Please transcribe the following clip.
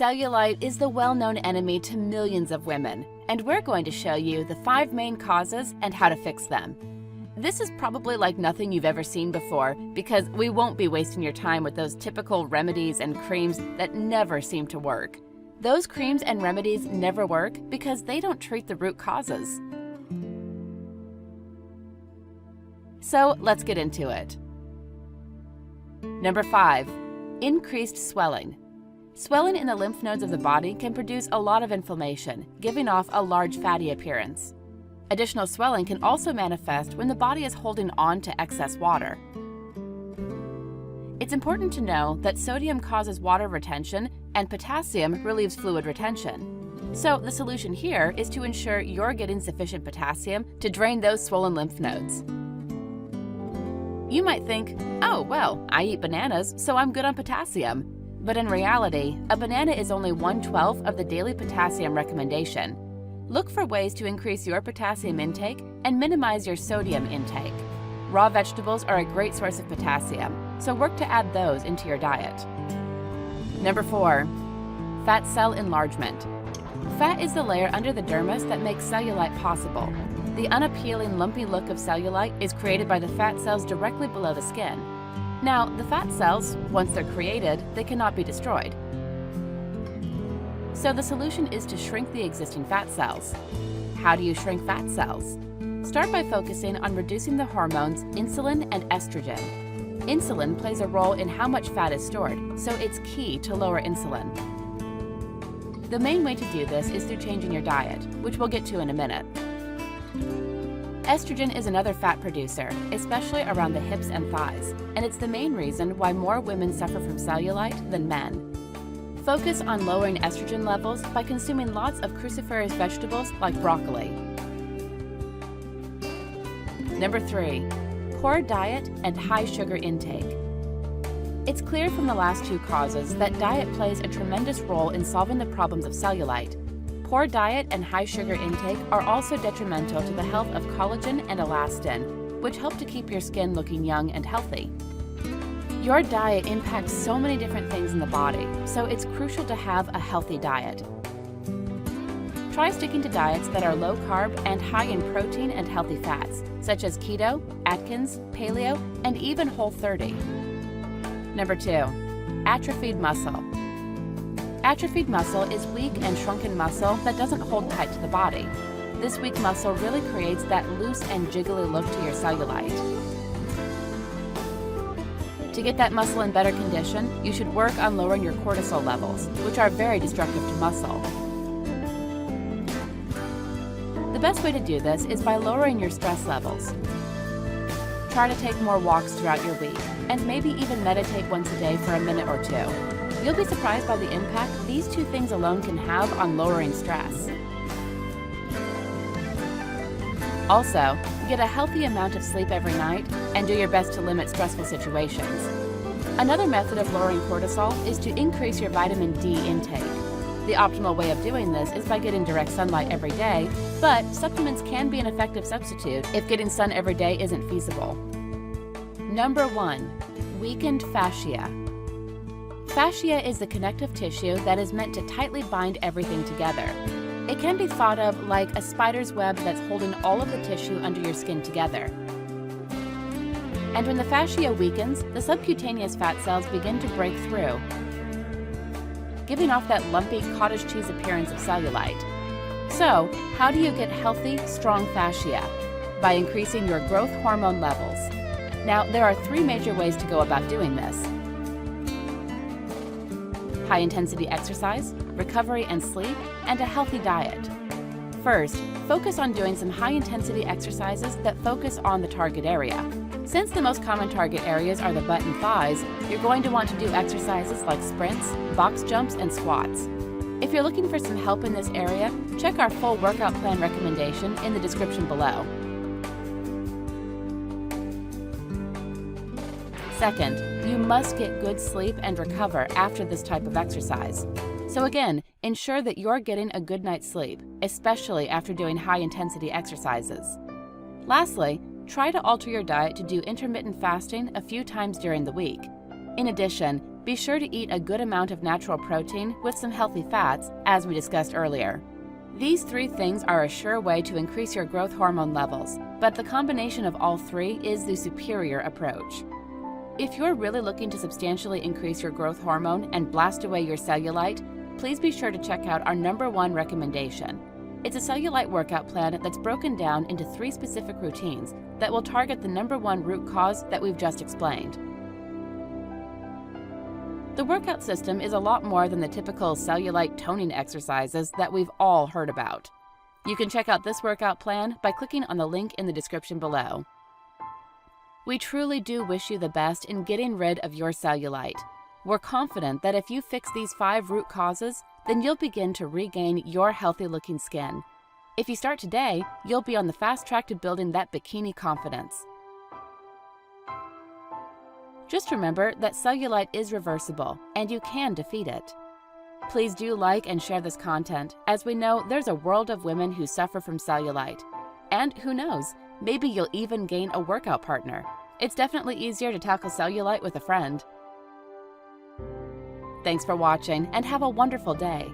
Cellulite is the well-known enemy to millions of women, and we're going to show you the 5 main causes and how to fix them. This is probably like nothing you've ever seen before because we won't be wasting your time with those typical remedies and creams that never seem to work. Those creams and remedies never work because they don't treat the root causes. So let's get into it. Number 5, increased swelling. Swelling in the lymph nodes of the body can produce a lot of inflammation, giving off a large fatty appearance. Additional swelling can also manifest when the body is holding on to excess water. It's important to know that sodium causes water retention and potassium relieves fluid retention. So the solution here is to ensure you're getting sufficient potassium to drain those swollen lymph nodes. You might think, oh, well, I eat bananas, so I'm good on potassium. But in reality, a banana is only 1/12 of the daily potassium recommendation. Look for ways to increase your potassium intake and minimize your sodium intake. Raw vegetables are a great source of potassium, so work to add those into your diet. Number 4, fat cell enlargement. Fat is the layer under the dermis that makes cellulite possible. The unappealing, lumpy look of cellulite is created by the fat cells directly below the skin. Now, the fat cells, once they're created, they cannot be destroyed. So the solution is to shrink the existing fat cells. How do you shrink fat cells? Start by focusing on reducing the hormones insulin and estrogen. Insulin plays a role in how much fat is stored, so it's key to lower insulin. The main way to do this is through changing your diet, which we'll get to in a minute. Estrogen is another fat producer, especially around the hips and thighs, and it's the main reason why more women suffer from cellulite than men. Focus on lowering estrogen levels by consuming lots of cruciferous vegetables like broccoli. Number 3, poor diet and high sugar intake. It's clear from the last 2 causes that diet plays a tremendous role in solving the problems of cellulite. Poor diet and high sugar intake are also detrimental to the health of collagen and elastin, which help to keep your skin looking young and healthy. Your diet impacts so many different things in the body, so it's crucial to have a healthy diet. Try sticking to diets that are low carb and high in protein and healthy fats, such as keto, Atkins, paleo, and even Whole30. Number 2, atrophied muscle. Atrophied muscle is weak and shrunken muscle that doesn't hold tight to the body. This weak muscle really creates that loose and jiggly look to your cellulite. To get that muscle in better condition, you should work on lowering your cortisol levels, which are very destructive to muscle. The best way to do this is by lowering your stress levels. Try to take more walks throughout your week, and maybe even meditate once a day for a minute or 2. You'll be surprised by the impact these 2 things alone can have on lowering stress. Also, get a healthy amount of sleep every night and do your best to limit stressful situations. Another method of lowering cortisol is to increase your vitamin D intake. The optimal way of doing this is by getting direct sunlight every day, but supplements can be an effective substitute if getting sun every day isn't feasible. Number 1, weakened fascia. Fascia is the connective tissue that is meant to tightly bind everything together. It can be thought of like a spider's web that's holding all of the tissue under your skin together. And when the fascia weakens, the subcutaneous fat cells begin to break through, giving off that lumpy cottage cheese appearance of cellulite. So, how do you get healthy, strong fascia? By increasing your growth hormone levels. Now, there are 3 major ways to go about doing this: high-intensity exercise, recovery and sleep, and a healthy diet. First, focus on doing some high-intensity exercises that focus on the target area. Since the most common target areas are the butt and thighs, you're going to want to do exercises like sprints, box jumps, and squats. If you're looking for some help in this area, check our full workout plan recommendation in the description below. Second, you must get good sleep and recover after this type of exercise. So again, ensure that you're getting a good night's sleep, especially after doing high-intensity exercises. Lastly, try to alter your diet to do intermittent fasting a few times during the week. In addition, Be sure to eat a good amount of natural protein with some healthy fats, as we discussed earlier. These 3 things are a sure way to increase your growth hormone levels, but the combination of all 3 is the superior approach. If you're really looking to substantially increase your growth hormone and blast away your cellulite, please be sure to check out our #1 recommendation. It's a cellulite workout plan that's broken down into 3 specific routines that will target the #1 root cause that we've just explained. The workout system is a lot more than the typical cellulite toning exercises that we've all heard about. You can check out this workout plan by clicking on the link in the description below. We truly do wish you the best in getting rid of your cellulite. We're confident that if you fix these 5 root causes, then you'll begin to regain your healthy-looking skin. If you start today, you'll be on the fast track to building that bikini confidence. Just remember that cellulite is reversible, and you can defeat it. Please do like and share this content, as we know there's a world of women who suffer from cellulite. And who knows, maybe you'll even gain a workout partner. It's definitely easier to tackle cellulite with a friend. Thanks for watching, and have a wonderful day.